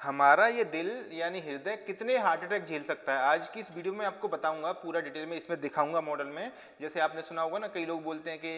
हमारा ये दिल यानी हृदय कितने हार्ट अटैक झेल सकता है, आज की इस वीडियो में आपको बताऊंगा, पूरा डिटेल में इसमें दिखाऊंगा मॉडल में। जैसे आपने सुना होगा ना, कई लोग बोलते हैं कि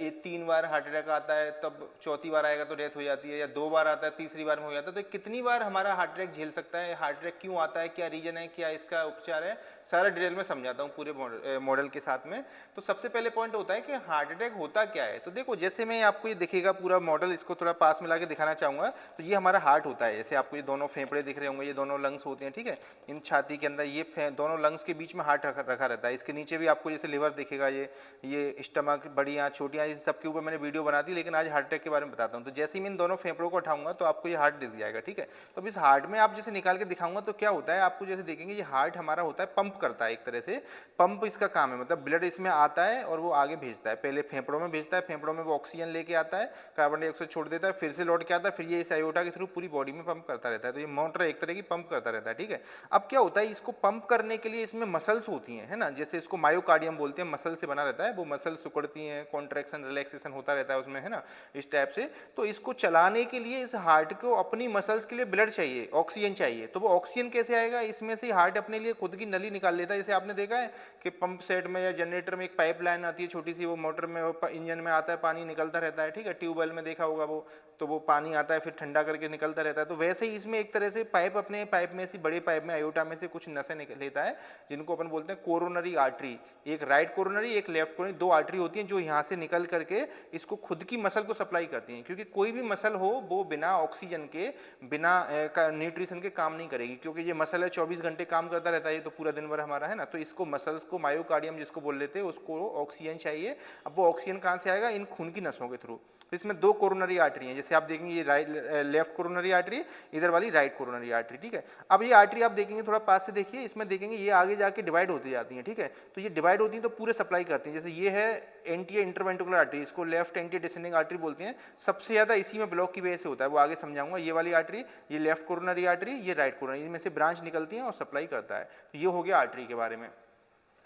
ये 3 बार हार्ट अटैक आता है, तब चौथी बार आएगा तो डेथ हो जाती है, या 2 बार आता है तीसरी बार में हो जाता है। तो कितनी बार हमारा हार्ट अटैक झेल सकता है, हार्ट अटैक क्यों आता है, क्या रीजन है, क्या इसका उपचार है, सारा डिटेल में समझाता हूँ पूरे मॉडल के साथ में। तो सबसे पहले पॉइंट होता है कि हार्ट अटैक होता क्या है। तो देखो, जैसे मैं आपको ये दिखेगा पूरा मॉडल, इसको थोड़ा पास में लाके दिखाना चाहूँगा। तो ये हमारा हार्ट होता है, जैसे आपको ये दोनों फेफड़े दिख रहे होंगे, ये दोनों लंग्स होते हैं, ठीक है। इन छाती के अंदर ये दोनों लंग्स के बीच में हार्ट रखा रहता है। इसके नीचे भी आपको जैसे लिवर दिखेगा, ये स्टमक, बड़ी आँख, छोटी आँख, इस सब के ऊपर मैंने वीडियो बना दी, लेकिन आज हार्ट अटैक के बारे में बताता हूँ। तो जैसे ही मैं इन दोनों फेफड़ों को उठाऊंगा तो आपको ये हार्ट दिख जाएगा, ठीक है। तो अब इस हार्ट में आप जैसे निकाल के दिखाऊंगा तो क्या होता है, आपको जैसे देखेंगे ये हार्ट हमारा होता है, पंप करता है एक तरह से। पंप इसका काम है, मतलब ब्लड इसमें आता है और वो आगे भेजता है, पहले फेफड़ों में भेजता है, फेफड़ों में वो ऑक्सीजन लेके आता है, कार्बन डाइऑक्साइड छोड़ देता है, फिर से लौट के आता है, फिर ये इस आयोटा के थ्रू पूरी बॉडी में पंप करता रहता है। तो ये मोटर एक तरह की पंप करता रहता है, ठीक है। अब क्या होता है, इसको पंप करने के लिए इसमें मसल्स होती हैं, है ना, जैसे इसको मायोकार्डियम बोलते हैं, मसल से बना रहता है, वो मसल सिकुड़ती हैं, कॉन्ट्रैक्शन रिलैक्सेशन होता रहता है उसमें, है ना, इस टाइप से। तो इसको चलाने के लिए इस हार्ट को अपनी मसल्स के लिए ब्लड चाहिए, ऑक्सीजन चाहिए। तो वो ऑक्सीजन कैसे आएगा, इसमें से हार्ट अपने लिए खुद की नली निकाल लेता है। जैसे आपने देखा है कि पंप सेट में या जनरेटर में एक पाइप लाइन आती है छोटी सी, वो मोटर में इंजन में आता है, पानी निकलता रहता है, ठीक है। ट्यूबवेल में देखा होगा वो, तो वो पानी आता है फिर ठंडा करके निकलता रहता है। तो वैसे ही इसमें एक तरह से पाइप, अपने पाइप में से, बड़े पाइप में, आयोटा में से कुछ नसें निकल लेता है, जिनको अपन बोलते हैं कोरोनरी आर्टरी। एक राइट कोरोनरी, एक लेफ्ट कोरोनरी, दो आर्टरी होती हैं जो यहाँ से निकल करके इसको खुद की मसल को सप्लाई करती हैं। क्योंकि कोई भी मसल हो वो बिना ऑक्सीजन के, बिना न्यूट्रिशन के काम नहीं करेगी, क्योंकि ये मसल है 24 घंटे काम करता रहता है, ये तो पूरा दिन भर हमारा, है ना। तो इसको मसल्स को, मायोकार्डियम जिसको बोल लेते हैं, उसको ऑक्सीजन चाहिए। अब वो ऑक्सीजन कहाँ से आएगा, इन खून की नसों के थ्रू। तो इसमें दो कोरोनरी आर्टरी हैं, जैसे आप देखेंगे ये लेफ्ट कोरोनरी आर्टरी, इधर वाली राइट कोरोनरी आर्टरी, ठीक है। अब ये आर्टरी आप देखेंगे, थोड़ा पास से देखिए, इसमें देखेंगे ये आगे जाके डिवाइड होती जाती हैं, ठीक है। तो ये डिवाइड होती हैं तो पूरे सप्लाई करती हैं। जैसे ये है एंटी इंटरवेंट्रिकुलर आर्टरी, इसको लेफ्ट एंटी डिसेंडिंग आर्टरी बोलते हैं। सबसे ज़्यादा इसी में ब्लॉक की वजह से होता है, वो आगे समझाऊंगा। ये वाली आर्टरी, ये लेफ्ट कोरोनरी आर्टरी, ये राइट कोरोनरी, इनमें से ब्रांच निकलती हैं और सप्लाई करता है। तो ये हो गया आर्टरी के बारे में।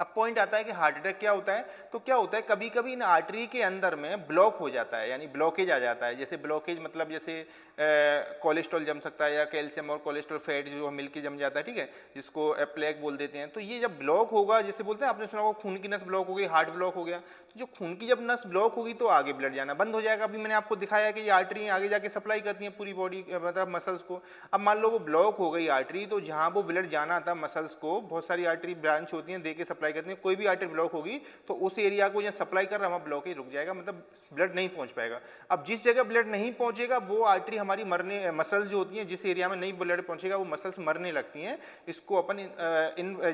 अब पॉइंट आता है कि हार्ट अटैक क्या होता है। तो क्या होता है, कभी कभी इन आर्टरी के अंदर में ब्लॉक हो जाता है, यानी ब्लॉकेज आ जाता है। जैसे ब्लॉकेज मतलब जैसे कोलेस्ट्रॉल जम सकता है, या कैल्शियम और कोलेस्ट्रॉल फैट जो मिलके जम जाता है, ठीक है, जिसको प्लेक बोल देते हैं। तो ये जब ब्लॉक होगा, जैसे बोलते हैं, आपने सुना होगा खून की नस ब्लॉक हो गई, हार्ट ब्लॉक हो गया। तो जो खून की जब नस ब्लॉक होगी तो आगे ब्लड जाना बंद हो जाएगा। अभी मैंने आपको दिखाया कि ये आर्टरी आगे जाके सप्लाई करती हैं पूरी बॉडी, मतलब मसल्स को। अब मान लो वो ब्लॉक हो गई आर्टरी, तो जहाँ वो ब्लड जाना था मसल्स को, बहुत सारी आर्टरी ब्रांच होती हैं, दे के सप्लाई करती हैं। कोई भी आर्टरी ब्लॉक होगी तो उस एरिया को जहाँ सप्लाई कर रहा है वहाँ ब्लॉकेज रुक जाएगा, मतलब ब्लड नहीं पहुँच पाएगा। अब जिस जगह ब्लड नहीं पहुँचेगा वो आर्टरी हमारी मरने, मसल्स जो होती हैं, जिस एरिया में नहीं ब्लड पहुँचेगा वो मसल्स मरने लगती हैं। इसको अपन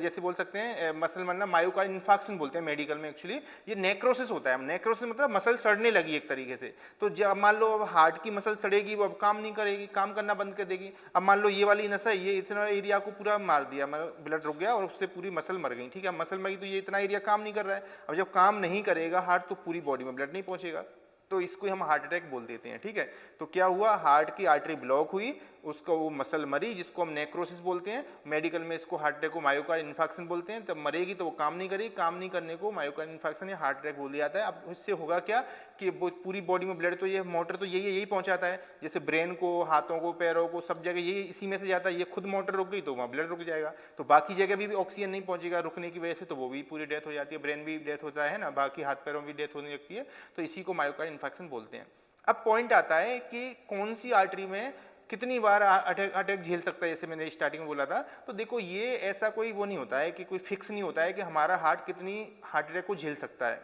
जैसे बोल सकते हैं मसल मरना, मायोकार्डियल इन्फार्क्शन बोलते हैं मेडिकल में। एक्चुअली ये नेक्रोसिस होता है। नेक्रोसिस मतलब मसल सड़ने लगी एक तरीके से। तो जब मान लो अब हार्ट की मसल सड़ेगी, वो अब काम नहीं करेगी, काम करना बंद कर देगी। अब मान लो ये वाली नस है, ये इतना एरिया को पूरा मार दिया, मतलब ब्लड रुक गया और उससे पूरी मसल मर गई, ठीक है। मसल मर गई तो ये इतना एरिया काम नहीं कर रहा है। अब जब काम नहीं करेगा हार्ट, तो पूरी बॉडी में ब्लड नहीं पहुंचेगा, तो इसको हम हार्ट अटैक बोल देते हैं, ठीक है। तो क्या हुआ, हार्ट की आर्टरी ब्लॉक हुई, उसको वो मसल मरी, जिसको हम नेक्रोसिस बोलते हैं। मेडिकल में इसको हार्ट अटैक को मायोकार्डियल इन्फार्क्शन बोलते हैं। तब मरेगी तो वो काम नहीं करेगी, काम नहीं करने को मायोकार्डियल इन्फार्क्शन या हार्ट अटैक बोल दिया जाता है। अब इससे होगा क्या कि वो पूरी बॉडी में ब्लड, तो ये मोटर तो यही पहुंचाता है, जैसे ब्रेन को, हाथों को, पैरों को, सब जगह यही इसी में से जाता है। ये खुद मोटर रुक गई तो वहाँ ब्लड रुक जाएगा, तो बाकी जगह भी ऑक्सीजन नहीं पहुंचेगा रुकने की वजह से, तो वो भी पूरी डेथ हो जाती है। ब्रेन भी डेथ होता है ना, बाकी हाथ पैरों में भी डेथ होने लगती है। तो इसी को मायोकार्डियल इन्फार्क्शन बोलते हैं। अब पॉइंट आता है कि कौन सी आर्टरी में कितनी बार अटैक झेल सकता है, जैसे मैंने स्टार्टिंग में बोला था। तो देखो, ये ऐसा कोई वो नहीं होता है कि कोई फिक्स नहीं होता है कि हमारा हार्ट कितनी हार्ट अटैक को झेल सकता है।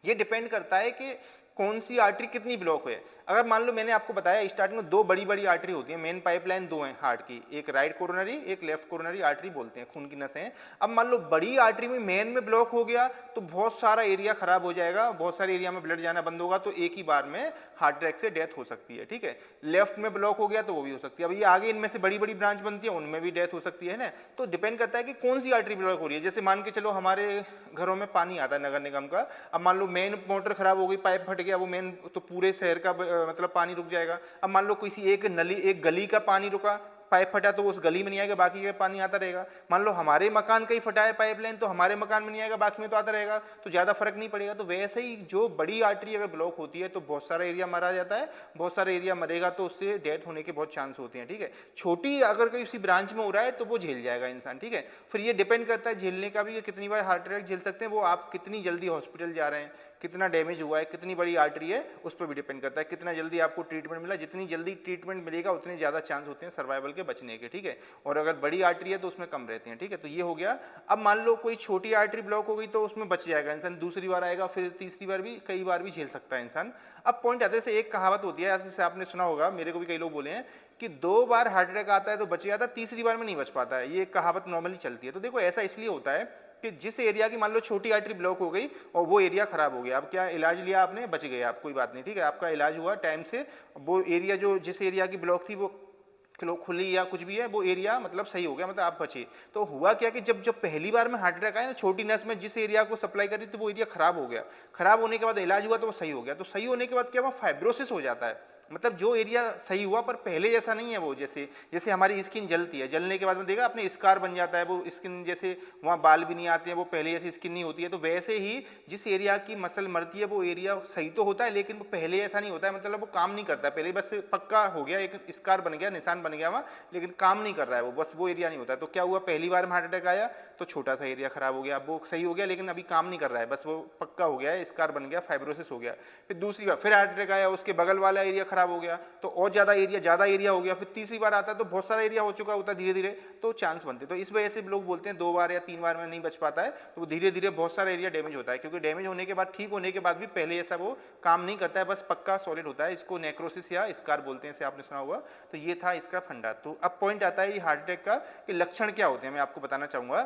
ये डिपेंड करता है कि कौन सी आर्टरी कितनी ब्लॉक है। अगर मान लो मैंने आपको बताया स्टार्टिंग में दो बड़ी बड़ी आर्टरी होती है, मेन पाइपलाइन दो हैं हार्ट की, एक राइट कोरोनरी, एक लेफ्ट कोरोनरी आर्टरी बोलते हैं, खून की नसें। अब मान लो बड़ी आर्टरी में मेन में ब्लॉक हो गया तो बहुत सारा एरिया खराब हो जाएगा, बहुत सारे एरिया में ब्लड जाना बंद होगा, तो एक ही बार में हार्ट अटैक से डेथ हो सकती है, ठीक है। लेफ्ट में ब्लॉक हो गया तो वो भी हो सकती है। अब ये आगे इनमें से बड़ी बड़ी ब्रांच बनती है, उनमें भी डेथ हो सकती है ना। तो डिपेंड करता है कि कौन सी आर्टरी ब्लॉक हो रही है। जैसे मान के चलो हमारे घरों में पानी आता है नगर निगम का, अब मान लो मेन मोटर खराब हो गई, पाइप फट गया, वो मेन, तो पूरे शहर का मतलब पानी रुक जाएगा। अब मान लो किसी एक गली का पानी रुका, पाइप फटा तो उस गली में नहीं आएगा, बाकी का पानी आता रहेगा। मान लो हमारे मकान का ही फटा है पाइपलाइन, तो हमारे मकान में नहीं आएगा, बाकी में तो आता रहेगा, तो ज़्यादा फर्क नहीं पड़ेगा। तो वैसे ही जो बड़ी आर्टरी अगर ब्लॉक होती है तो बहुत सारा एरिया मारा जाता है, बहुत सारा एरिया मरेगा तो उससे डेथ होने के बहुत चांस होते हैं, ठीक है। छोटी अगर किसी ब्रांच में हो रहा है तो वो झेल जाएगा इंसान, ठीक है। फिर ये डिपेंड करता है झेलने का भी, कितनी बार हार्ट अटैक झेल सकते हैं, वो आप कितनी जल्दी हॉस्पिटल जा रहे हैं, कितना डैमेज हुआ है, कितनी बड़ी आर्टरी है, उस पर भी डिपेंड करता है, कितना जल्दी आपको ट्रीटमेंट मिला। जितनी जल्दी ट्रीटमेंट मिलेगा उतने ज़्यादा चांस होते हैं सर्वाइवल के बचने के, ठीक है। और अगर बड़ी आर्टरी है तो उसमें कम रहते हैं, ठीक है। तो ये हो गया। अब मान लो कोई छोटी आर्टरी ब्लॉक हो गई तो उसमें बच जाएगा इंसान, दूसरी बार आएगा, फिर तीसरी बार भी, कई बार भी झेल सकता है इंसान। अब पॉइंट आते हैं, एक कहावत होती है, जैसे आपने सुना होगा, मेरे को भी कई लोग बोले हैं कि 2 बार हार्ट अटैक आता है तो बच जाता है, तीसरी बार में नहीं बच पाता है। ये कहावत नॉर्मली चलती है। तो देखो ऐसा इसलिए होता है कि जिस एरिया की मान लो छोटी आर्टरी ब्लॉक हो गई और वो एरिया खराब हो गया, अब क्या इलाज लिया आपने, बच गए आप, कोई बात नहीं, ठीक है, आपका इलाज हुआ टाइम से, वो एरिया जो जिस एरिया की ब्लॉक थी वो खुली या कुछ भी है, वो एरिया मतलब सही हो गया, मतलब आप बचे। तो हुआ क्या कि जब पहली बार में हार्ट अटैक आया ना, छोटी नस में जिस एरिया को सप्लाई करी थी वो एरिया खराब हो गया, खराब होने के बाद इलाज हुआ तो वो सही हो गया। तो सही होने के बाद क्या हुआ, फाइब्रोसिस हो जाता है, मतलब जो एरिया सही हुआ पर पहले जैसा नहीं है वो, जैसे हमारी स्किन जलती है, जलने के बाद में देखा अपने स्कार बन जाता है, वो स्किन जैसे वहाँ बाल भी नहीं आते हैं, वो पहले जैसी स्किन नहीं होती है। तो वैसे ही जिस एरिया की मसल मरती है वो एरिया सही तो होता है लेकिन वो पहले ऐसा नहीं होता है, मतलब वो काम नहीं करता है, पहले बस पक्का हो गया, एक स्कार बन गया, निशान बन गया वहाँ, लेकिन काम नहीं कर रहा है वो, बस वो एरिया नहीं होता है। तो क्या हुआ, पहली बार में हार्ट अटैक आया तो छोटा सा एरिया खराब हो गया, अब वो सही हो गया लेकिन अभी काम नहीं कर रहा है, बस वो पक्का हो गया है, स्कार बन गया, फाइब्रोसिस हो गया। फिर दूसरी बार फिर हार्ट अटैक आया, उसके बगल वाला एरिया खराब हो गया तो और ज़्यादा एरिया हो गया। फिर तीसरी बार आता है तो बहुत सारा एरिया हो चुका होता है धीरे धीरे, तो चांस बनते। तो इस वजह से लोग बोलते हैं 2 बार या 3 बार में नहीं बच पाता है, तो वो धीरे धीरे बहुत सारा एरिया डैमेज होता है, क्योंकि डैमेज होने के बाद, ठीक होने के बाद भी पहले ऐसा वो काम नहीं करता है, बस पक्का सॉलिड होता है। इसको नेक्रोसिस या स्कार बोलते हैं, इसे आपने सुना होगा। तो ये था इसका फंडा। तो अब पॉइंट आता है ये हार्ट अटैक का कि लक्षण क्या होते हैं, मैं आपको बताना चाहूँगा।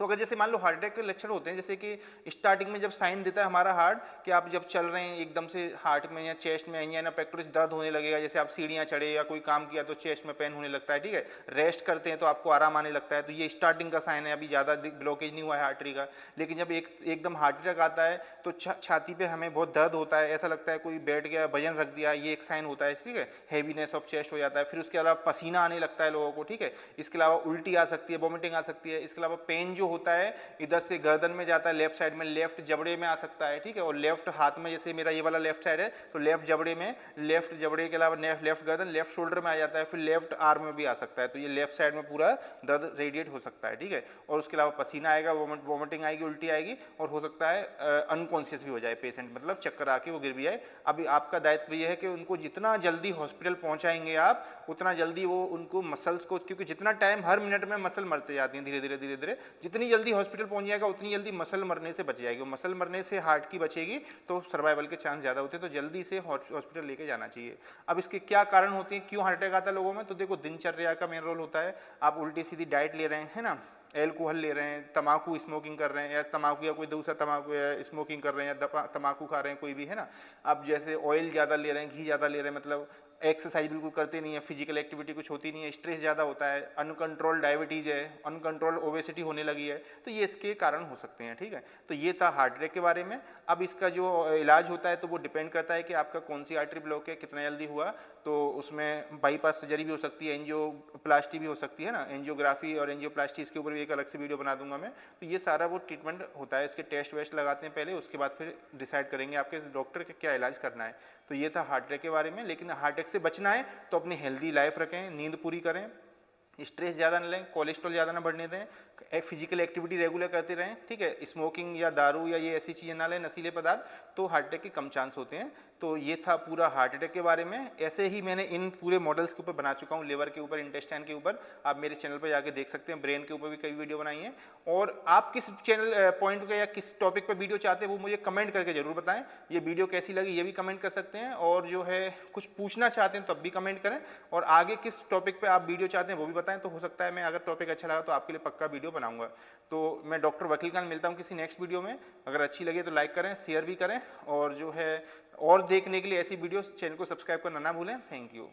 तो अगर जैसे मान लो हार्ट अटैक के लक्षण होते हैं, जैसे कि स्टार्टिंग में जब साइन देता है हमारा हार्ट कि आप जब चल रहे हैं एकदम से हार्ट में या चेस्ट में या ना पेक्टोरस दर्द होने लगेगा, जैसे आप सीढ़ियाँ चढ़े या कोई काम किया तो चेस्ट में पेन होने लगता है, ठीक है। रेस्ट करते हैं तो आपको आराम आने लगता है, तो ये स्टार्टिंग का साइन है, अभी ज़्यादा ब्लॉकेज नहीं हुआ है आर्टरी का। लेकिन जब एकदम हार्ट अटैक आता है तो छाती पर हमें बहुत दर्द होता है, ऐसा लगता है कोई बैठ गया, वजन रख दिया, ये एक साइन होता है, ठीक है। हैवीनेस ऑफ चेस्ट हो जाता है। फिर उसके अलावा पसीना आने लगता है लोगों को, ठीक है। इसके अलावा उल्टी आ सकती है, वॉमिटिंग आ सकती है। इसके अलावा पेन जो होता है इधर से गर्दन में जाता है, लेफ्ट साइड में, लेफ्ट जबड़े में आ सकता है, ठीक है। और लेफ्ट हाथ में, जैसे मेरा ये वाला लेफ्ट साइड है तो लेफ्ट जबड़े में, लेफ्ट जबड़े के अलावा लेफ्ट गर्दन, लेफ्ट शोल्डर में आ जाता है, फिर लेफ्ट आर्म में भी आ सकता है। तो ये लेफ्ट साइड में पूरा दर्द रेडिएट हो सकता है, ठीक है। और उसके अलावा पसीना आएगा, वॉमिटिंग आएगी, उल्टी आएगी, और हो सकता है अनकॉन्शियस भी हो जाए पेशेंट, मतलब चक्कर आके वो गिर भी जाए। अभी आपका दायित्व ये है कि उनको जितना जल्दी हॉस्पिटल पहुंचाएंगे आप, उतना जल्दी वो उनको मसल्स को, क्योंकि जितना टाइम हर मिनट में मसल मरते जाती हैं धीरे धीरे धीरे धीरे, जितनी जल्दी हॉस्पिटल पहुंच जाएगा उतनी जल्दी मसल मरने से बच जाएगी। मसल मरने से हार्ट की बचेगी तो सर्वाइवल के चांस ज़्यादा होते हैं, तो जल्दी से हॉस्पिटल लेके जाना चाहिए। अब इसके क्या कारण होते हैं, क्यों हार्ट अटैक आता है लोगों में, तो देखो दिनचर्या का मेन रोल होता है। आप उल्टी सीधी डाइट ले रहे हैं, है ना, एल्कोहल ले रहे हैं, तम्बाकू स्मोकिंग कर रहे हैं, या तम्बाकू या कोई दूसरा तम्बाकू या स्मोकिंग कर रहे हैं, या तम्बाकू खा रहे हैं कोई भी, है ना। आप जैसे ऑयल ज़्यादा ले रहे हैं, घी ज़्यादा ले रहे हैं, मतलब एक्सरसाइज बिल्कुल करते नहीं है, फिजिकल एक्टिविटी कुछ होती नहीं है, स्ट्रेस ज़्यादा होता है, अनकंट्रोल डायबिटीज़ है, अनकंट्रोल ओबेसिटी होने लगी है, तो ये इसके कारण हो सकते हैं, ठीक है। तो ये था हार्ट अटैक के बारे में। अब इसका जो इलाज होता है तो वो डिपेंड करता है कि आपका कौन सी आर्टरी ब्लॉक है, कितना जल्दी हुआ। तो उसमें बाईपास सर्जरी भी हो सकती है, एंजियोप्लास्टी भी हो सकती है ना, एंजियोग्राफी और एंजियोप्लास्टी, इसके ऊपर भी एक अलग से वीडियो बना दूंगा मैं। तो ये सारा वो ट्रीटमेंट होता है, इसके टेस्ट वेस्ट लगाते हैं पहले, उसके बाद फिर डिसाइड करेंगे आपके डॉक्टर के क्या इलाज करना है। तो ये था हार्ट अटैक के बारे में। लेकिन हार्ट अटैक से बचना है तो अपनी हेल्दी लाइफ रखें, नींद पूरी करें, स्ट्रेस ज़्यादा न लें, कोलेस्ट्रॉल ज़्यादा ना बढ़ने दें, फिजिकल एक्टिविटी रेगुलर करते रहें, ठीक है। स्मोकिंग या दारू या ये ऐसी चीज़ें ना लें, नशीले पदार्थ, तो हार्ट अटैक के कम चांस होते हैं। तो ये था पूरा हार्ट अटैक के बारे में। ऐसे ही मैंने इन पूरे मॉडल्स के ऊपर बना चुका हूँ, लिवर के ऊपर, इंटेस्टाइन के ऊपर, आप मेरे चैनल पर जाके देख सकते हैं। ब्रेन के ऊपर भी कई वीडियो बनाई हैं। और आप किस चैनल पॉइंट पे या किस टॉपिक पर वीडियो चाहते हैं वो मुझे कमेंट करके जरूर बताएं। ये वीडियो कैसी लगी ये भी कमेंट कर सकते हैं, और जो है कुछ पूछना चाहते हैं तब भी कमेंट करें, और आगे किस टॉपिक पर आप वीडियो चाहते हैं वो भी बताएं। तो हो सकता है मैं अगर टॉपिक अच्छा लगा तो आपके लिए पक्का वीडियो बनाऊंगा। तो मैं डॉक्टर वकील खान मिलता हूं किसी नेक्स्ट वीडियो में। अगर अच्छी लगे तो लाइक करें, शेयर भी करें, और जो है और देखने के लिए ऐसी वीडियो चैनल को सब्सक्राइब करना ना भूलें। Thank you.